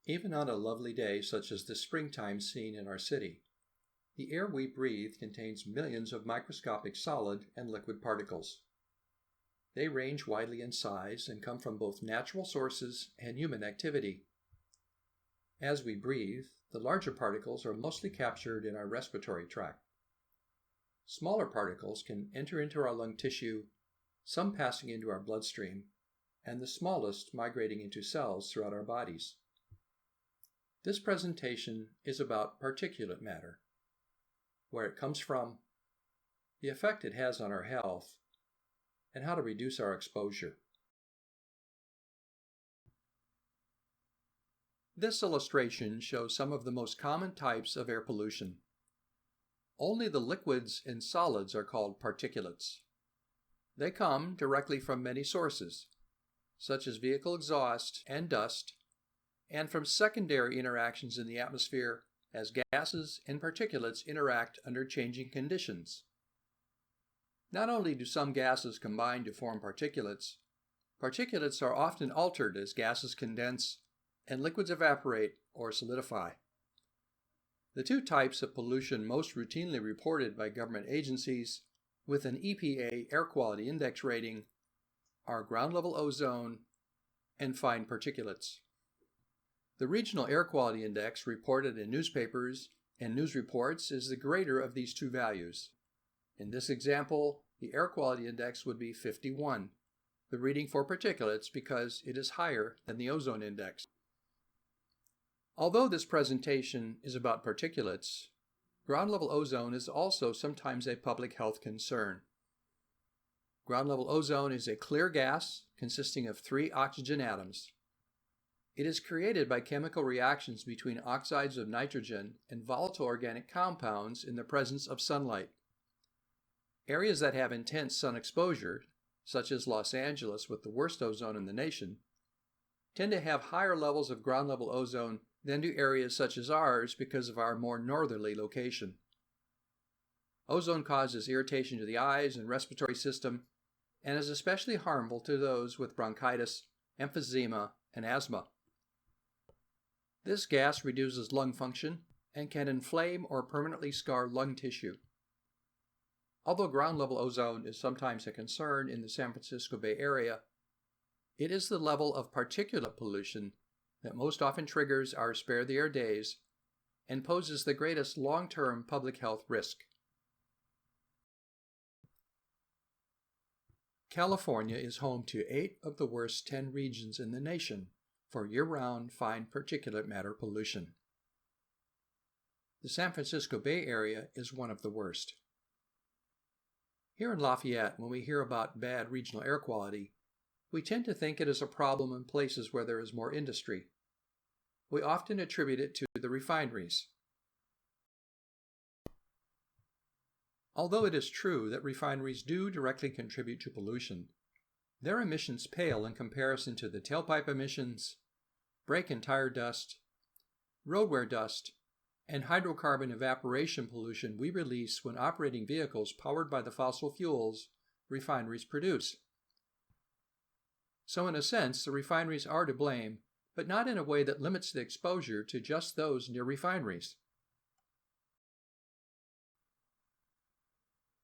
Even on a lovely day such as the springtime seen in our city, the air we breathe contains millions of microscopic solid and liquid particles. They range widely in size and come from both natural sources and human activity. As we breathe, the larger particles are mostly captured in our respiratory tract. Smaller particles can enter into our lung tissue, some passing into our bloodstream, and the smallest migrating into cells throughout our bodies. This presentation is about particulate matter, where it comes from, the effect it has on our health, and how to reduce our exposure. This illustration shows some of the most common types of air pollution. Only the liquids and solids are called particulates. They come directly from many sources, such as vehicle exhaust and dust, and from secondary interactions in the atmosphere as gases and particulates interact under changing conditions. Not only do some gases combine to form particulates, particulates are often altered as gases condense and liquids evaporate or solidify. The two types of pollution most routinely reported by government agencies with an EPA Air Quality Index rating are ground-level ozone and fine particulates. The Regional Air Quality Index reported in newspapers and news reports is the greater of these two values. In this example, the Air Quality Index would be 51, the reading for particulates, because it is higher than the ozone index. Although this presentation is about particulates, ground-level ozone is also sometimes a public health concern. Ground-level ozone is a clear gas consisting of 3 oxygen atoms. It is created by chemical reactions between oxides of nitrogen and volatile organic compounds in the presence of sunlight. Areas that have intense sun exposure, such as Los Angeles with the worst ozone in the nation, tend to have higher levels of ground-level ozone than do areas such as ours because of our more northerly location. Ozone causes irritation to the eyes and respiratory system and is especially harmful to those with bronchitis, emphysema, and asthma. This gas reduces lung function and can inflame or permanently scar lung tissue. Although ground-level ozone is sometimes a concern in the San Francisco Bay Area, it is the level of particulate pollution that most often triggers our spare the air days and poses the greatest long-term public health risk. California is home to 8 of the worst 10 regions in the nation for year-round fine particulate matter pollution. The San Francisco Bay Area is one of the worst. Here in Lafayette, when we hear about bad regional air quality, we tend to think it is a problem in places where there is more industry. We often attribute it to the refineries. Although it is true that refineries do directly contribute to pollution, their emissions pale in comparison to the tailpipe emissions, brake and tire dust, road wear dust, and hydrocarbon evaporation pollution we release when operating vehicles powered by the fossil fuels refineries produce. So in a sense, the refineries are to blame, but not in a way that limits the exposure to just those near refineries.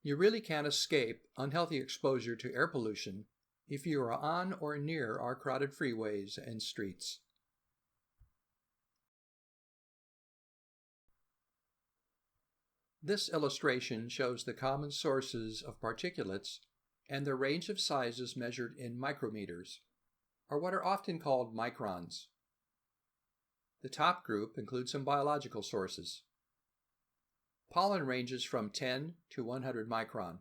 You really can't escape unhealthy exposure to air pollution if you are on or near our crowded freeways and streets. This illustration shows the common sources of particulates and their range of sizes measured in micrometers, or what are often called microns. The top group includes some biological sources. Pollen ranges from 10 to 100 micron,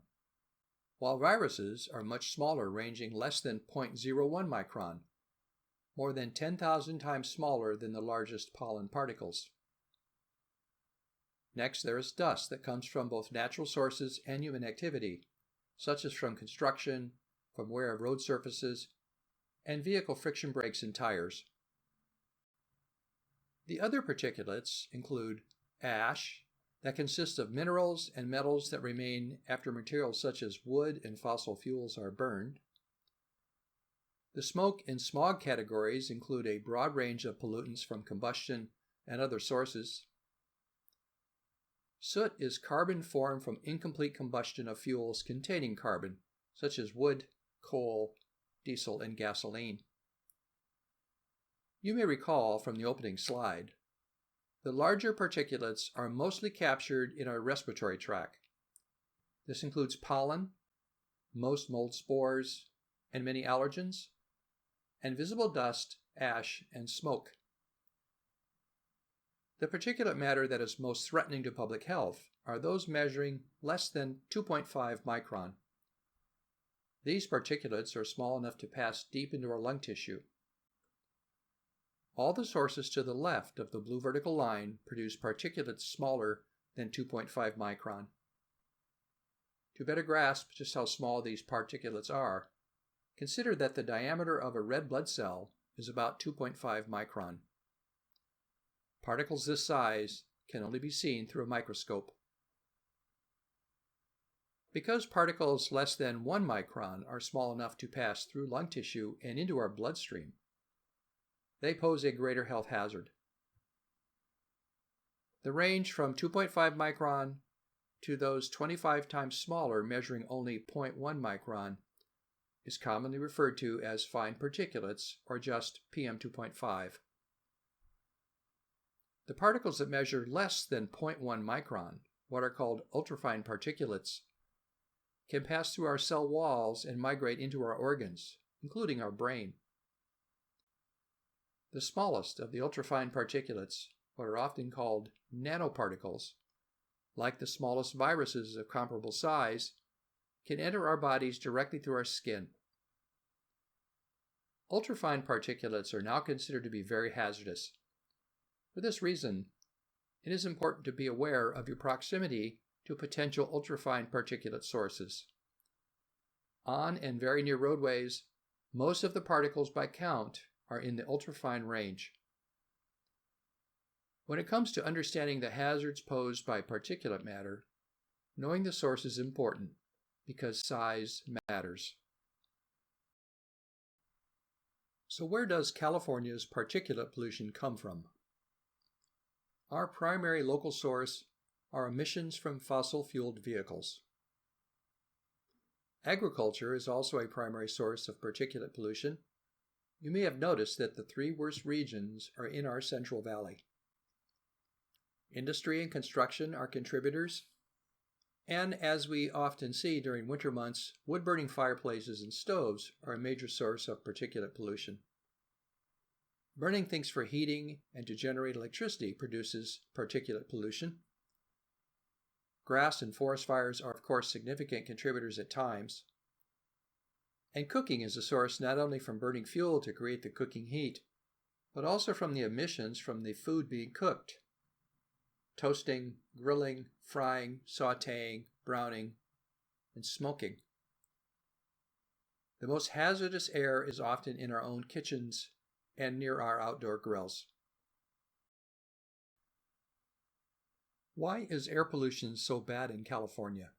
while viruses are much smaller, ranging less than 0.01 micron, more than 10,000 times smaller than the largest pollen particles. Next, there is dust that comes from both natural sources and human activity, such as from construction, from wear of road surfaces, and vehicle friction brakes and tires. The other particulates include ash, that consists of minerals and metals that remain after materials such as wood and fossil fuels are burned, The smoke and smog categories include a broad range of pollutants from combustion and other sources. Soot is carbon formed from incomplete combustion of fuels containing carbon, such as wood, coal, diesel, and gasoline. You may recall from the opening slide, the larger particulates are mostly captured in our respiratory tract. This includes pollen, most mold spores, and many allergens, and visible dust, ash, and smoke. The particulate matter that is most threatening to public health are those measuring less than 2.5 micron. These particulates are small enough to pass deep into our lung tissue. All the sources to the left of the blue vertical line produce particulates smaller than 2.5 micron. To better grasp just how small these particulates are, consider that the diameter of a red blood cell is about 2.5 micron. Particles this size can only be seen through a microscope. Because particles less than 1 micron are small enough to pass through lung tissue and into our bloodstream, they pose a greater health hazard. The range from 2.5 micron to those 25 times smaller measuring only 0.1 micron is commonly referred to as fine particulates, or just PM2.5. The particles that measure less than 0.1 micron, what are called ultrafine particulates, can pass through our cell walls and migrate into our organs, including our brain. The smallest of the ultrafine particulates, what are often called nanoparticles, like the smallest viruses of comparable size, can enter our bodies directly through our skin. Ultrafine particulates are now considered to be very hazardous. For this reason, it is important to be aware of your proximity to potential ultrafine particulate sources. On and very near roadways, most of the particles by count are in the ultrafine range. When it comes to understanding the hazards posed by particulate matter, knowing the source is important because size matters. So where does California's particulate pollution come from? Our primary local source are emissions from fossil-fueled vehicles. Agriculture is also a primary source of particulate pollution. You may have noticed that the three worst regions are in our Central Valley. Industry and construction are contributors, and as we often see during winter months, wood-burning fireplaces and stoves are a major source of particulate pollution. Burning things for heating and to generate electricity produces particulate pollution. Grass and forest fires are, of course, significant contributors at times. And cooking is a source not only from burning fuel to create the cooking heat, but also from the emissions from the food being cooked. Toasting, grilling, frying, sautéing, browning, and smoking. The most hazardous air is often in our own kitchens and near our outdoor grills. Why is air pollution so bad in California?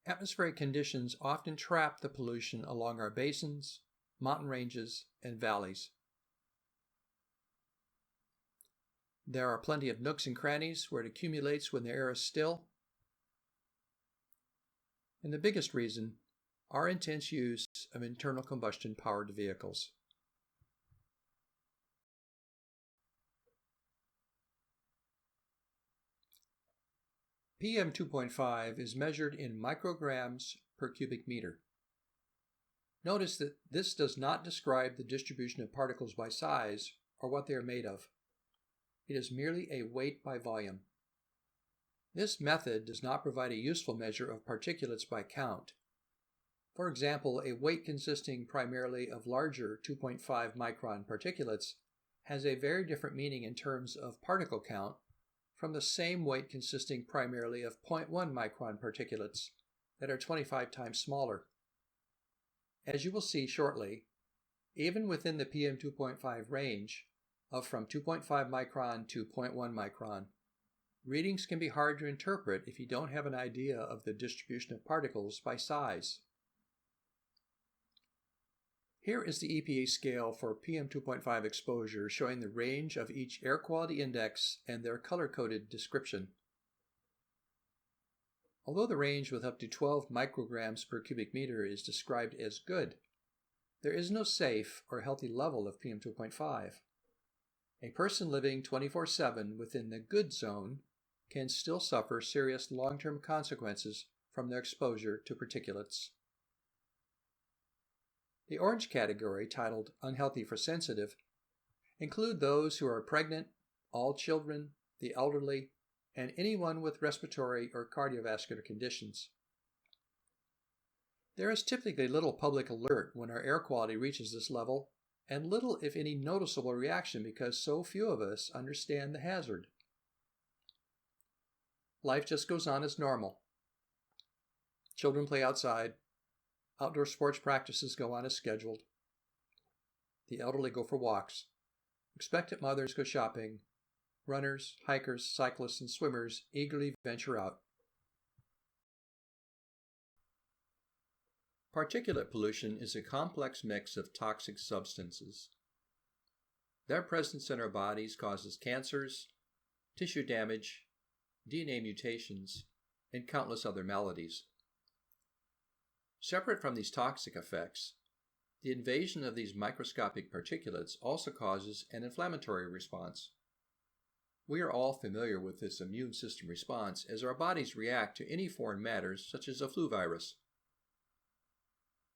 Atmospheric conditions often trap the pollution along our basins, mountain ranges, and valleys. There are plenty of nooks and crannies where it accumulates when the air is still. And the biggest reason, our intense use of internal combustion powered vehicles. PM2.5 is measured in micrograms per cubic meter. Notice that this does not describe the distribution of particles by size or what they are made of. It is merely a weight by volume. This method does not provide a useful measure of particulates by count. For example, a weight consisting primarily of larger 2.5 micron particulates has a very different meaning in terms of particle count from the same weight consisting primarily of 0.1 micron particulates that are 25 times smaller. As you will see shortly, even within the PM2.5 range of from 2.5 micron to 0.1 micron, readings can be hard to interpret if you don't have an idea of the distribution of particles by size. Here is the EPA scale for PM2.5 exposure showing the range of each air quality index and their color-coded description. Although the range with up to 12 micrograms per cubic meter is described as good, there is no safe or healthy level of PM2.5. A person living 24/7 within the good zone can still suffer serious long-term consequences from their exposure to particulates. The orange category, titled Unhealthy for Sensitive, include those who are pregnant, all children, the elderly, and anyone with respiratory or cardiovascular conditions. There is typically little public alert when our air quality reaches this level, and little, if any, noticeable reaction because so few of us understand the hazard. Life just goes on as normal. Children play outside. Outdoor sports practices go on as scheduled. The elderly go for walks. Expectant mothers go shopping. Runners, hikers, cyclists, and swimmers eagerly venture out. Particulate pollution is a complex mix of toxic substances. Their presence in our bodies causes cancers, tissue damage, DNA mutations, and countless other maladies. Separate from these toxic effects, the invasion of these microscopic particulates also causes an inflammatory response. We are all familiar with this immune system response as our bodies react to any foreign matters such as a flu virus.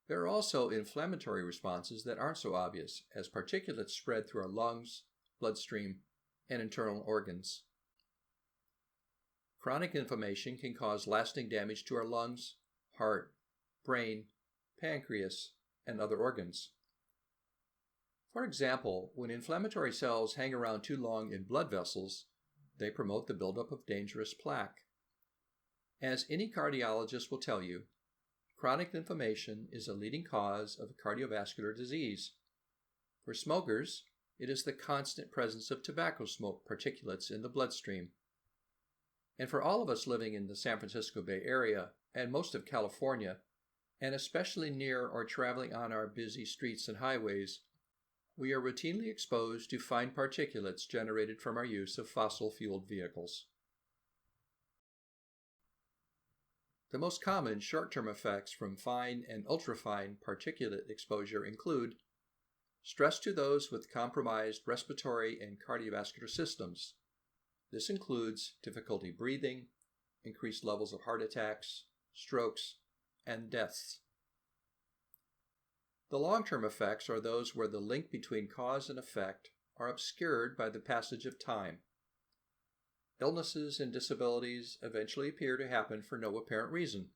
There are also inflammatory responses that aren't so obvious as particulates spread through our lungs, bloodstream, and internal organs. Chronic inflammation can cause lasting damage to our lungs, heart, brain, pancreas, and other organs. For example, when inflammatory cells hang around too long in blood vessels, they promote the buildup of dangerous plaque. As any cardiologist will tell you, chronic inflammation is a leading cause of cardiovascular disease. For smokers, it is the constant presence of tobacco smoke particulates in the bloodstream. And for all of us living in the San Francisco Bay Area and most of California, and especially near or traveling on our busy streets and highways, we are routinely exposed to fine particulates generated from our use of fossil-fueled vehicles. The most common short-term effects from fine and ultrafine particulate exposure include stress to those with compromised respiratory and cardiovascular systems. This includes difficulty breathing, increased levels of heart attacks, strokes, and deaths. The long-term effects are those where the link between cause and effect are obscured by the passage of time. Illnesses and disabilities eventually appear to happen for no apparent reason.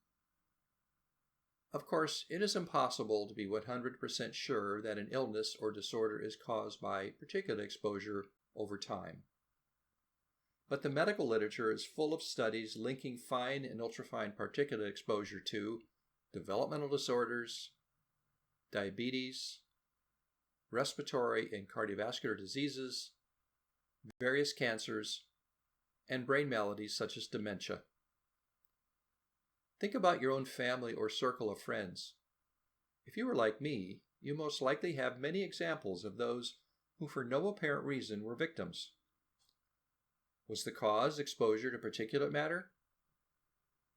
Of course, it is impossible to be 100% sure that an illness or disorder is caused by particulate exposure over time. But the medical literature is full of studies linking fine and ultrafine particulate exposure to developmental disorders, diabetes, respiratory and cardiovascular diseases, various cancers, and brain maladies such as dementia. Think about your own family or circle of friends. If you were like me, you most likely have many examples of those who for no apparent reason were victims. Was the cause exposure to particulate matter?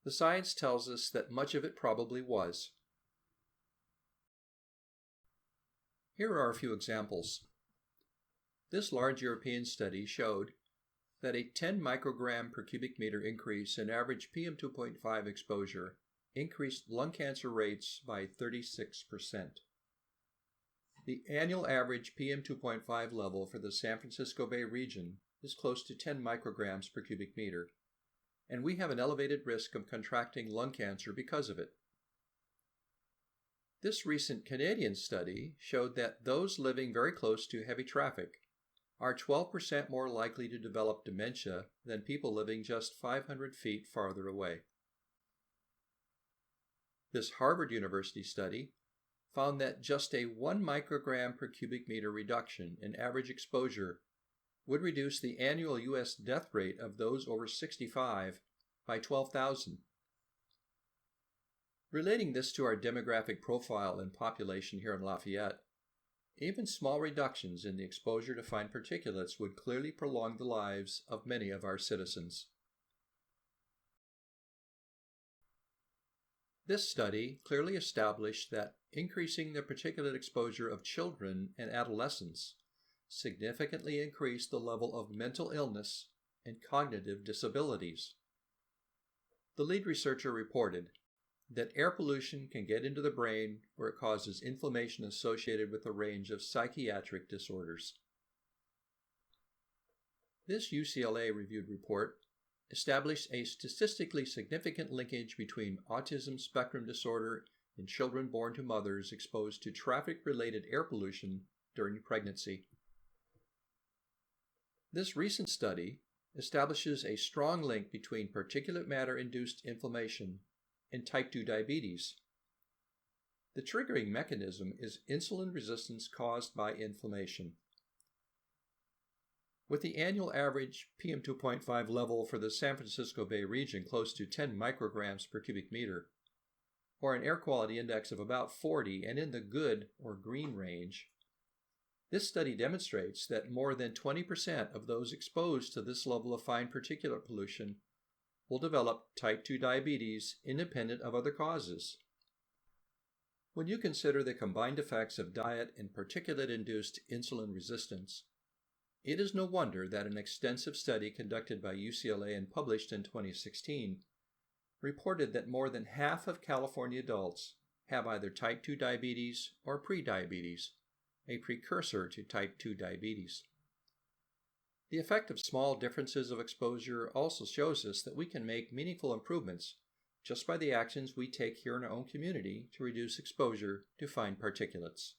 The science tells us that much of it probably was. Here are a few examples. This large European study showed that a 10 microgram per cubic meter increase in average PM2.5 exposure increased lung cancer rates by 36%. The annual average PM2.5 level for the San Francisco Bay region is close to 10 micrograms per cubic meter, and we have an elevated risk of contracting lung cancer because of it. This recent Canadian study showed that those living very close to heavy traffic are 12% more likely to develop dementia than people living just 500 feet farther away. This Harvard University study found that just a 1 microgram per cubic meter reduction in average exposure would reduce the annual U.S. death rate of those over 65 by 12,000. Relating this to our demographic profile and population here in Lafayette, Even small reductions in the exposure to fine particulates would clearly prolong the lives of many of our citizens. This study clearly established that increasing the particulate exposure of children and adolescents significantly increased the level of mental illness and cognitive disabilities. The lead researcher reported that air pollution can get into the brain where it causes inflammation associated with a range of psychiatric disorders. This UCLA-reviewed report established a statistically significant linkage between autism spectrum disorder in children born to mothers exposed to traffic-related air pollution during pregnancy. This recent study establishes a strong link between particulate matter-induced inflammation and type 2 diabetes. The triggering mechanism is insulin resistance caused by inflammation. With the annual average PM2.5 level for the San Francisco Bay region close to 10 micrograms per cubic meter, or an air quality index of about 40 and in the good or green range, this study demonstrates that more than 20% of those exposed to this level of fine particulate pollution will develop type 2 diabetes independent of other causes. When you consider the combined effects of diet and particulate-induced insulin resistance, it is no wonder that an extensive study conducted by UCLA and published in 2016 reported that more than half of California adults have either type 2 diabetes or prediabetes, a precursor to type 2 diabetes. The effect of small differences of exposure also shows us that we can make meaningful improvements just by the actions we take here in our own community to reduce exposure to fine particulates.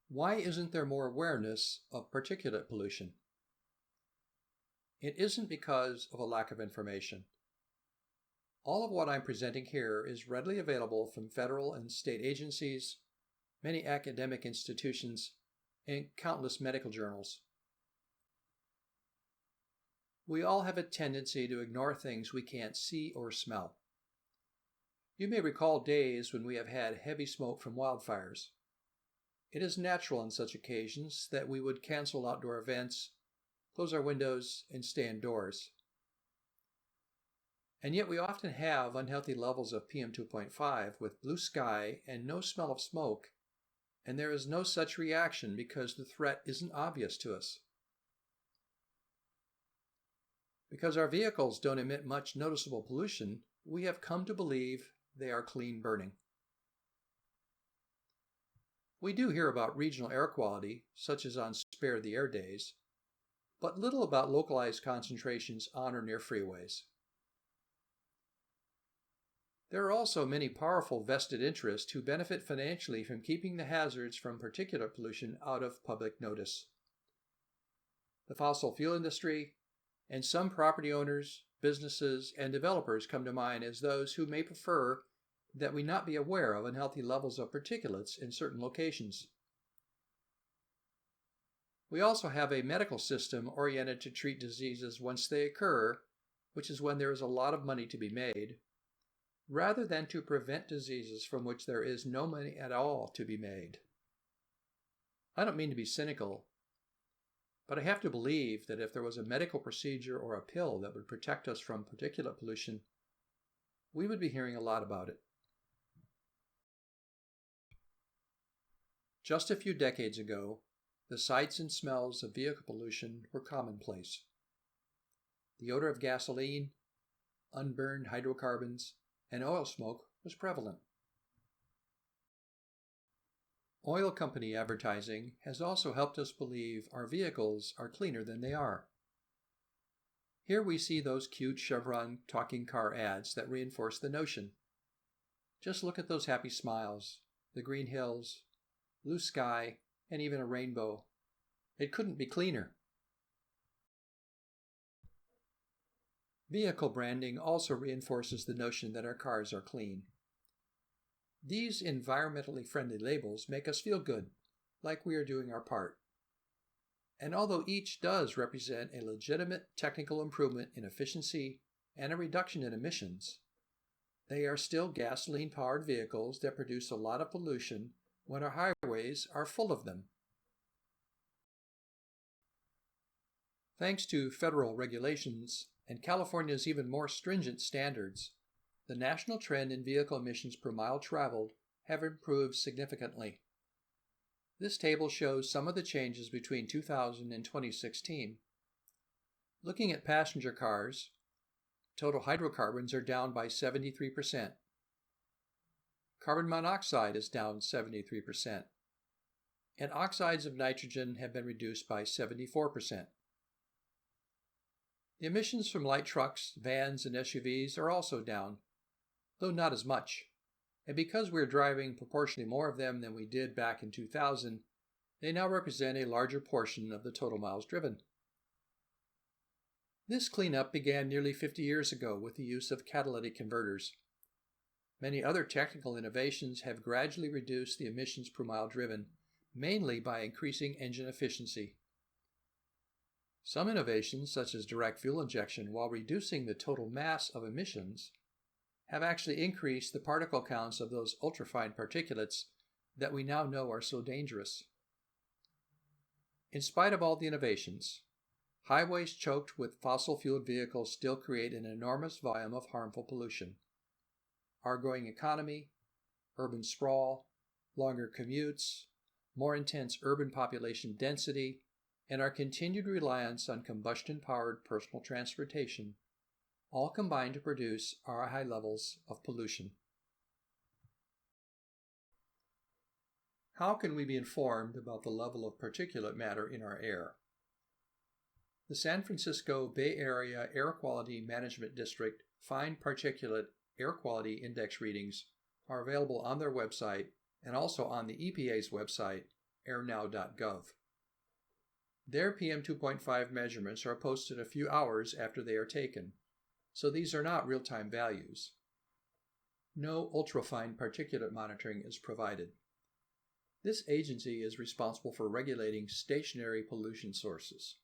Why isn't there more awareness of particulate pollution? It isn't because of a lack of information. All of what I'm presenting here is readily available from federal and state agencies, many academic institutions, and countless medical journals. We all have a tendency to ignore things we can't see or smell. You may recall days when we have had heavy smoke from wildfires. It is natural on such occasions that we would cancel outdoor events, close our windows, and stay indoors. And yet we often have unhealthy levels of PM2.5 with blue sky and no smell of smoke, and there is no such reaction because the threat isn't obvious to us. Because our vehicles don't emit much noticeable pollution, we have come to believe they are clean burning. We do hear about regional air quality, such as on Spare the Air days, but little about localized concentrations on or near freeways. There are also many powerful vested interests who benefit financially from keeping the hazards from particulate pollution out of public notice. The fossil fuel industry and some property owners, businesses, and developers come to mind as those who may prefer that we not be aware of unhealthy levels of particulates in certain locations. We also have a medical system oriented to treat diseases once they occur, which is when there is a lot of money to be made, rather than to prevent diseases from which there is no money at all to be made. I don't mean to be cynical, but I have to believe that if there was a medical procedure or a pill that would protect us from particulate pollution, we would be hearing a lot about it. Just a few decades ago, the sights and smells of vehicle pollution were commonplace. The odor of gasoline, unburned hydrocarbons, and oil smoke was prevalent. Oil company advertising has also helped us believe our vehicles are cleaner than they are. Here we see those cute Chevron talking car ads that reinforce the notion. Just look at those happy smiles, the green hills, blue sky, and even a rainbow. It couldn't be cleaner. Vehicle branding also reinforces the notion that our cars are clean. These environmentally friendly labels make us feel good, like we are doing our part. And although each does represent a legitimate technical improvement in efficiency and a reduction in emissions, they are still gasoline-powered vehicles that produce a lot of pollution when our highways are full of them. Thanks to federal regulations and California's even more stringent standards, the national trend in vehicle emissions per mile traveled have improved significantly. This table shows some of the changes between 2000 and 2016. Looking at passenger cars, total hydrocarbons are down by 73%. Carbon monoxide is down 73%. And oxides of nitrogen have been reduced by 74%. The emissions from light trucks, vans, and SUVs are also down, though not as much. And because we're driving proportionally more of them than we did back in 2000, they now represent a larger portion of the total miles driven. This cleanup began nearly 50 years ago with the use of catalytic converters. Many other technical innovations have gradually reduced the emissions per mile driven, mainly by increasing engine efficiency. Some innovations, such as direct fuel injection, while reducing the total mass of emissions, have actually increased the particle counts of those ultrafine particulates that we now know are so dangerous. In spite of all the innovations, highways choked with fossil-fueled vehicles still create an enormous volume of harmful pollution. Our growing economy, urban sprawl, longer commutes, more intense urban population density, and our continued reliance on combustion-powered personal transportation all combine to produce our high levels of pollution. How can we be informed about the level of particulate matter in our air? The San Francisco Bay Area Air Quality Management District Fine Particulate Air Quality Index readings are available on their website and also on the EPA's website, airnow.gov. Their PM2.5 measurements are posted a few hours after they are taken, so these are not real-time values. No ultrafine particulate monitoring is provided. This agency is responsible for regulating stationary pollution sources.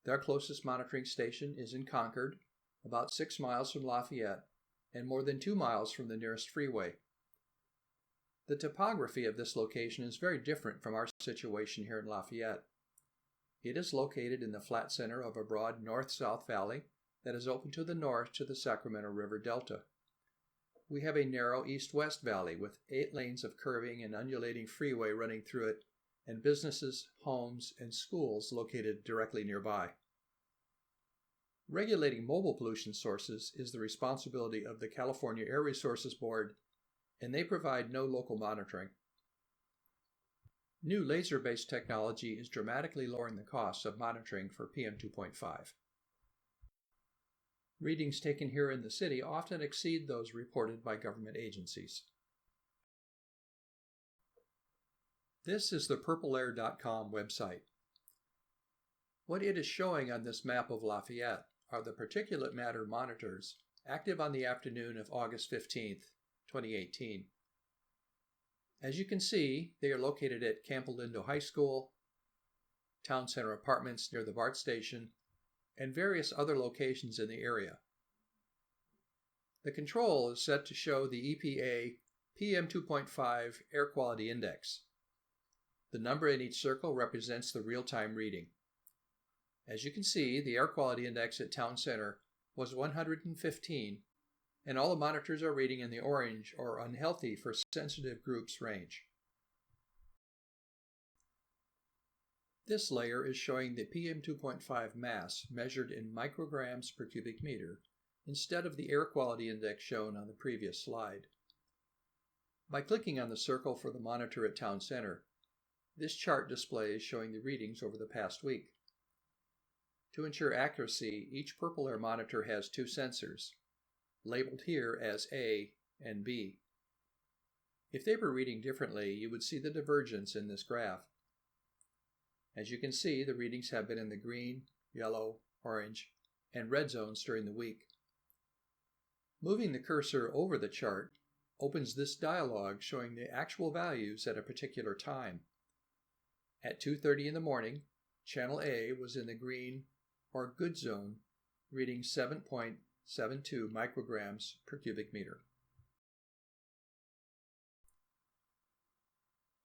Their closest monitoring station is in Concord, about 6 miles from Lafayette, and more than 2 miles from the nearest freeway. The topography of this location is very different from our situation here in Lafayette. It is located in the flat center of a broad north-south valley that is open to the north to the Sacramento River Delta. We have a narrow east-west valley with 8 lanes of curving and undulating freeway running through it, and businesses, homes, and schools located directly nearby. Regulating mobile pollution sources is the responsibility of the California Air Resources Board, and they provide no local monitoring. New laser-based technology is dramatically lowering the costs of monitoring for PM2.5. Readings taken here in the city often exceed those reported by government agencies. This is the purpleair.com website. What it is showing on this map of Lafayette are the particulate matter monitors active on the afternoon of August 15, 2018. As you can see, they are located at Campo Lindo High School, Town Center Apartments near the BART station, and various other locations in the area. The control is set to show the EPA PM2.5 Air Quality Index. The number in each circle represents the real-time reading. As you can see, the air quality index at Town Center was 115, and all the monitors are reading in the orange or unhealthy for sensitive groups range. This layer is showing the PM2.5 mass measured in micrograms per cubic meter instead of the air quality index shown on the previous slide. By clicking on the circle for the monitor at Town Center, this chart displays showing the readings over the past week. To ensure accuracy, each Purple Air monitor has 2 sensors, labeled here as A and B. If they were reading differently, you would see the divergence in this graph. As you can see, the readings have been in the green, yellow, orange, and red zones during the week. Moving the cursor over the chart opens this dialog showing the actual values at a particular time. At 2:30 in the morning, channel A was in the green or good zone, reading 7.0 0.72 micrograms per cubic meter.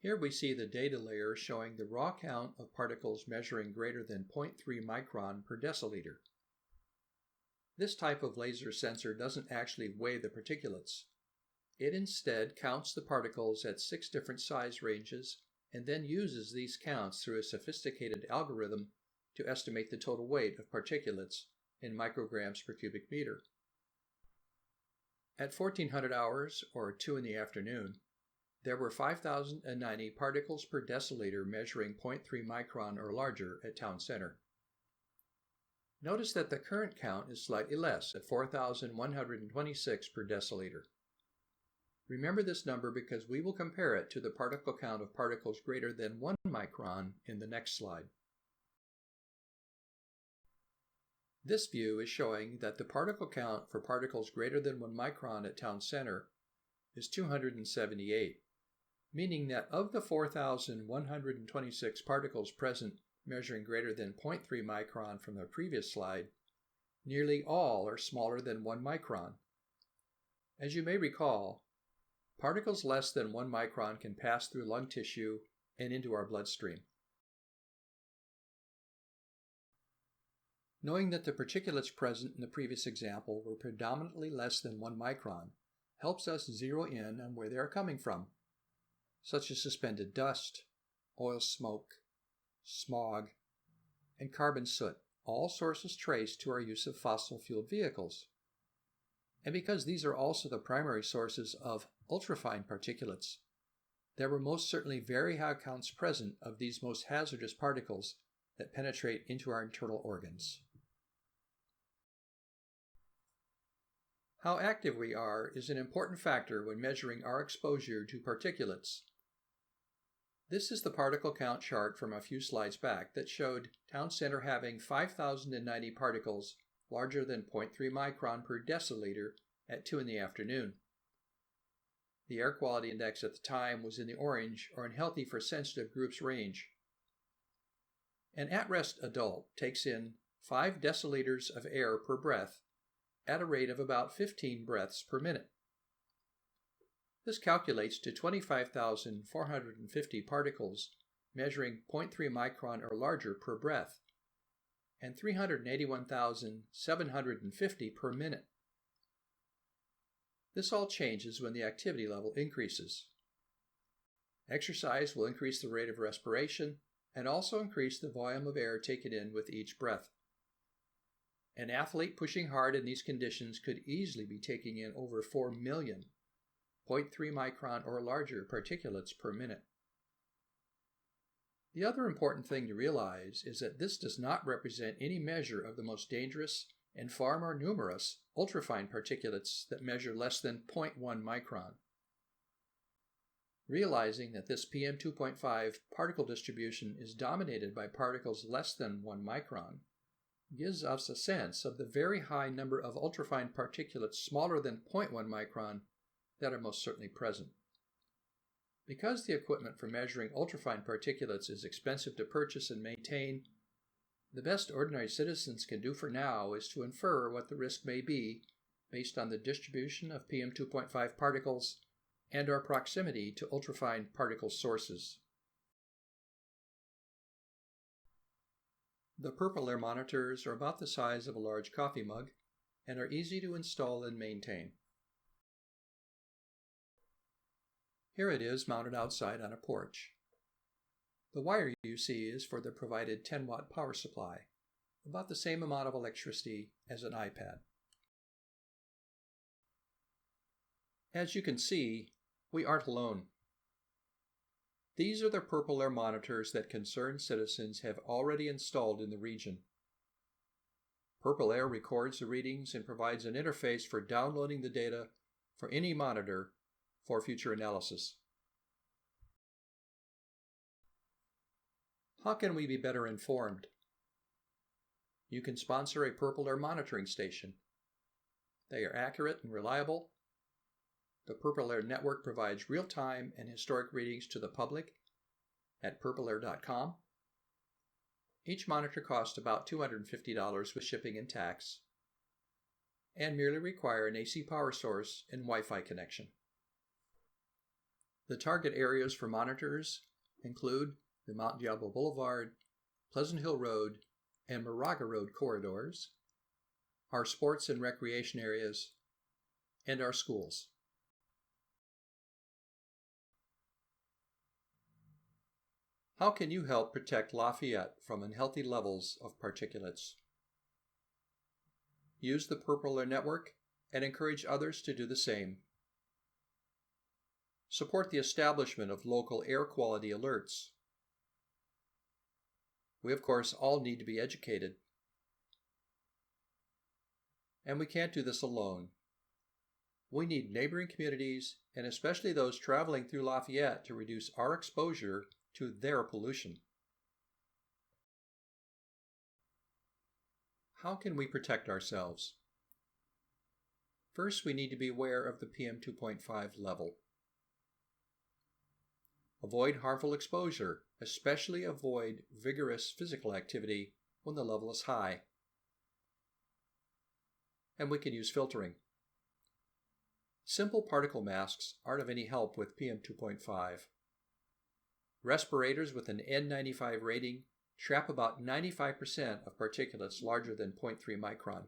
Here we see the data layer showing the raw count of particles measuring greater than 0.3 micron per deciliter. This type of laser sensor doesn't actually weigh the particulates. It instead counts the particles at 6 different size ranges and then uses these counts through a sophisticated algorithm to estimate the total weight of particulates in micrograms per cubic meter. At 1400 hours, or 2 in the afternoon, there were 5,090 particles per deciliter measuring 0.3 micron or larger at Town Center. Notice that the current count is slightly less at 4,126 per deciliter. Remember this number because we will compare it to the particle count of particles greater than 1 micron in the next slide. This view is showing that the particle count for particles greater than 1 micron at Town Center is 278, meaning that of the 4,126 particles present measuring greater than 0.3 micron from the previous slide, nearly all are smaller than 1 micron. As you may recall, particles less than 1 micron can pass through lung tissue and into our bloodstream. Knowing that the particulates present in the previous example were predominantly less than 1 micron helps us zero in on where they are coming from, such as suspended dust, oil smoke, smog, and carbon soot, all sources traced to our use of fossil-fueled vehicles. And because these are also the primary sources of ultrafine particulates, there were most certainly very high counts present of these most hazardous particles that penetrate into our internal organs. How active we are is an important factor when measuring our exposure to particulates. This is the particle count chart from a few slides back that showed Town Center having 5,090 particles larger than 0.3 micron per deciliter at 2 in the afternoon. The air quality index at the time was in the orange or in healthy for sensitive groups range. An at-rest adult takes in 5 deciliters of air per breath at a rate of about 15 breaths per minute. This calculates to 25,450 particles measuring 0.3 micron or larger per breath, and 381,750 per minute. This all changes when the activity level increases. Exercise will increase the rate of respiration and also increase the volume of air taken in with each breath. An athlete pushing hard in these conditions could easily be taking in over 4 million 0.3 micron or larger particulates per minute. The other important thing to realize is that this does not represent any measure of the most dangerous and far more numerous ultrafine particulates that measure less than 0.1 micron. Realizing that this PM2.5 particle distribution is dominated by particles less than 1 micron gives us a sense of the very high number of ultrafine particulates smaller than 0.1 micron that are most certainly present. Because the equipment for measuring ultrafine particulates is expensive to purchase and maintain, the best ordinary citizens can do for now is to infer what the risk may be based on the distribution of PM2.5 particles and our proximity to ultrafine particle sources. The purple air monitors are about the size of a large coffee mug and are easy to install and maintain. Here it is mounted outside on a porch. The wire you see is for the provided 10-watt power supply, about the same amount of electricity as an iPad. As you can see, we aren't alone. These are the purple air monitors that concerned citizens have already installed in the region. Purple Air records the readings and provides an interface for downloading the data for any monitor for future analysis. How can we be better informed? You can sponsor a Purple Air monitoring station. They are accurate and reliable. The Purple Air network provides real-time and historic readings to the public at purpleair.com. Each monitor costs about $250 with shipping and tax. and merely require an AC power source and Wi-Fi connection. The target areas for monitors include the Mount Diablo Boulevard, Pleasant Hill Road, and Moraga Road corridors, our sports and recreation areas, and our schools. How can you help protect Lafayette from unhealthy levels of particulates? Use the Purple Air Network and encourage others to do the same. Support the establishment of local air quality alerts. We, of course, all need to be educated. And we can't do this alone. We need neighboring communities, and especially those traveling through Lafayette, to reduce our exposure to their pollution. How can we protect ourselves? First, we need to be aware of the PM 2.5 level. Avoid harmful exposure, especially avoid vigorous physical activity when the level is high. And we can use filtering. Simple particle masks aren't of any help with PM 2.5. Respirators with an N95 rating trap about 95% of particulates larger than 0.3 micron.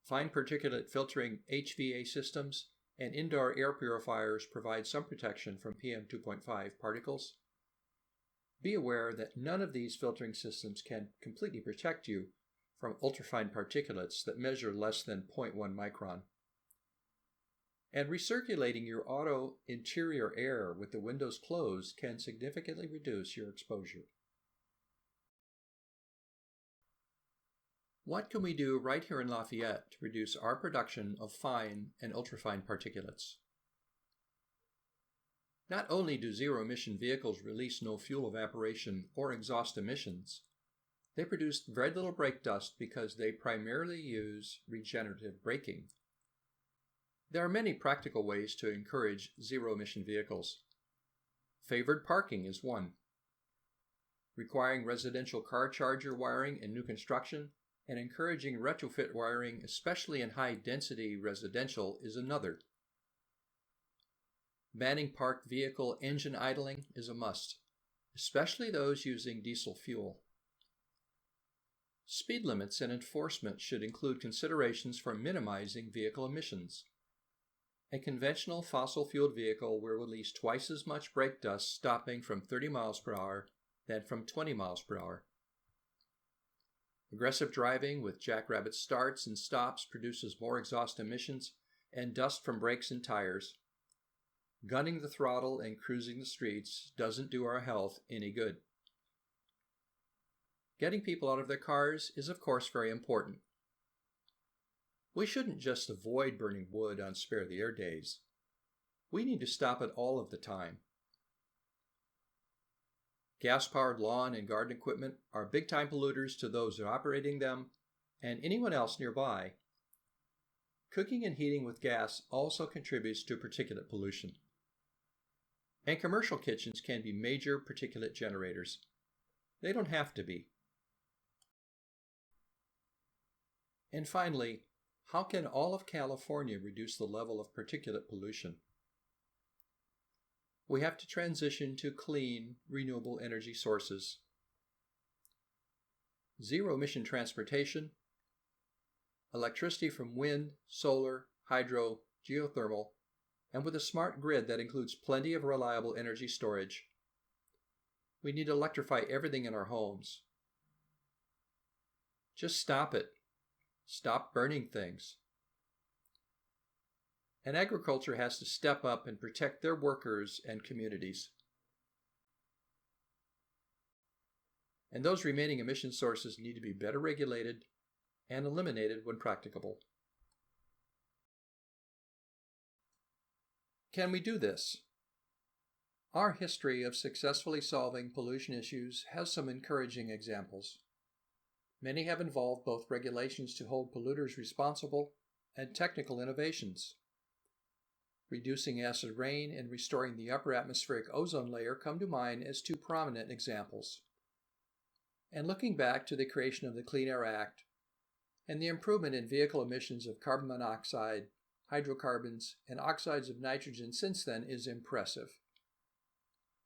Fine particulate filtering HVA systems and indoor air purifiers provide some protection from PM 2.5 particles. Be aware that none of these filtering systems can completely protect you from ultrafine particulates that measure less than 0.1 micron. And recirculating your auto interior air with the windows closed can significantly reduce your exposure. What can we do right here in Lafayette to reduce our production of fine and ultrafine particulates? Not only do zero-emission vehicles release no fuel evaporation or exhaust emissions, they produce very little brake dust because they primarily use regenerative braking. There are many practical ways to encourage zero-emission vehicles. Favored parking is one. Requiring residential car charger wiring in new construction and encouraging retrofit wiring, especially in high-density residential, is another. Banning parked vehicle engine idling is a must, especially those using diesel fuel. Speed limits and enforcement should include considerations for minimizing vehicle emissions. A conventional fossil-fueled vehicle will release twice as much brake dust stopping from 30 miles per hour than from 20 miles per hour. Aggressive driving with jackrabbit starts and stops produces more exhaust emissions and dust from brakes and tires. Gunning the throttle and cruising the streets doesn't do our health any good. Getting people out of their cars is, of course, very important. We shouldn't just avoid burning wood on spare the air days. We need to stop it all of the time. Gas-powered lawn and garden equipment are big-time polluters to those operating them and anyone else nearby. Cooking and heating with gas also contributes to particulate pollution. And commercial kitchens can be major particulate generators. They don't have to be. And finally, how can all of California reduce the level of particulate pollution? We have to transition to clean, renewable energy sources. Zero-emission transportation, electricity from wind, solar, hydro, geothermal, and with a smart grid that includes plenty of reliable energy storage. We need to electrify everything in our homes. Just stop it. Stop burning things. And agriculture has to step up and protect their workers and communities. And those remaining emission sources need to be better regulated and eliminated when practicable. Can we do this? Our history of successfully solving pollution issues has some encouraging examples. Many have involved both regulations to hold polluters responsible and technical innovations. Reducing acid rain and restoring the upper atmospheric ozone layer come to mind as two prominent examples. And looking back to the creation of the Clean Air Act, and the improvement in vehicle emissions of carbon monoxide, hydrocarbons, and oxides of nitrogen since then is impressive.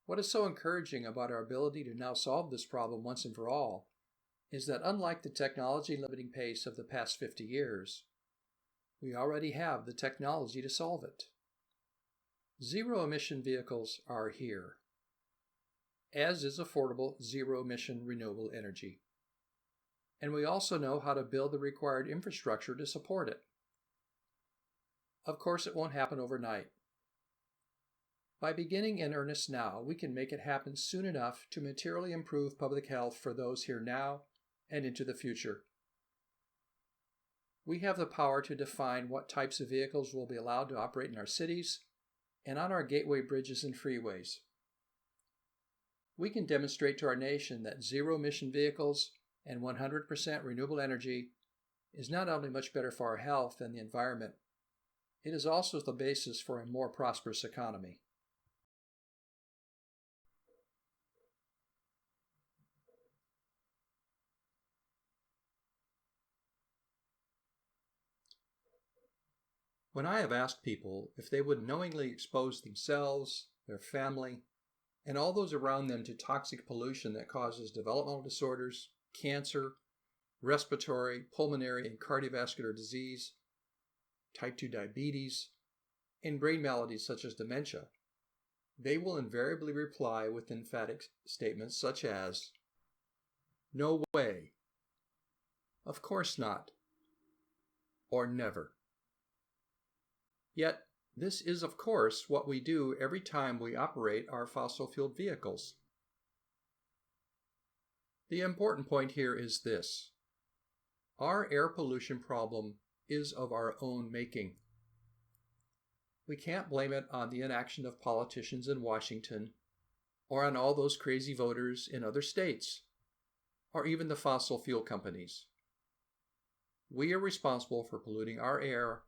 What is so encouraging about our ability to now solve this problem once and for all is that unlike the technology limiting pace of the past 50 years, we already have the technology to solve it. Zero-emission vehicles are here, as is affordable zero-emission renewable energy. And we also know how to build the required infrastructure to support it. Of course, it won't happen overnight. By beginning in earnest now, we can make it happen soon enough to materially improve public health for those here now and into the future. We have the power to define what types of vehicles will be allowed to operate in our cities and on our gateway bridges and freeways. We can demonstrate to our nation that zero-emission vehicles and 100% renewable energy is not only much better for our health and the environment, it is also the basis for a more prosperous economy. When I have asked people if they would knowingly expose themselves, their family, and all those around them to toxic pollution that causes developmental disorders, cancer, respiratory, pulmonary, and cardiovascular disease, type 2 diabetes, and brain maladies such as dementia, they will invariably reply with emphatic statements such as, "No way," "Of course not," or "Never." Yet, this is of course what we do every time we operate our fossil-fueled vehicles. The important point here is this: our air pollution problem is of our own making. We can't blame it on the inaction of politicians in Washington, or on all those crazy voters in other states, or even the fossil fuel companies. We are responsible for polluting our air,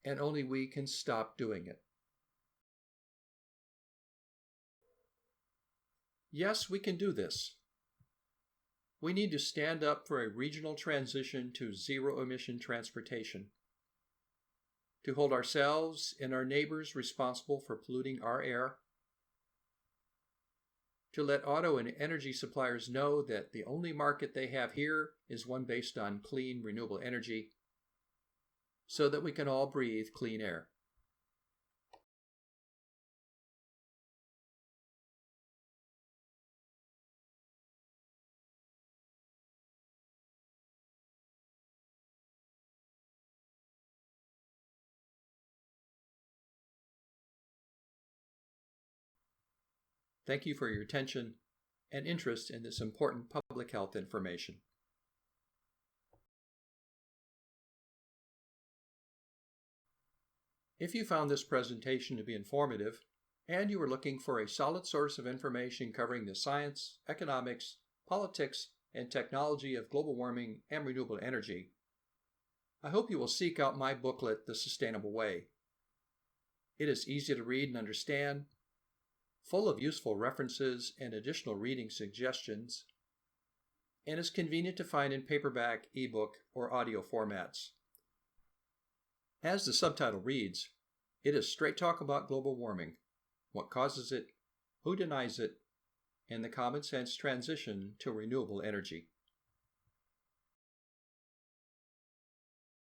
and only we can stop doing it. Yes, we can do this. We need to stand up for a regional transition to zero-emission transportation, to hold ourselves and our neighbors responsible for polluting our air, to let auto and energy suppliers know that the only market they have here is one based on clean, renewable energy, so that we can all breathe clean air. Thank you for your attention and interest in this important public health information. If you found this presentation to be informative, and you are looking for a solid source of information covering the science, economics, politics, and technology of global warming and renewable energy, I hope you will seek out my booklet, The Sustainable Way. It is easy to read and understand, full of useful references and additional reading suggestions, and is convenient to find in paperback, ebook, or audio formats. As the subtitle reads, it is straight talk about global warming, what causes it, who denies it, and the common sense transition to renewable energy.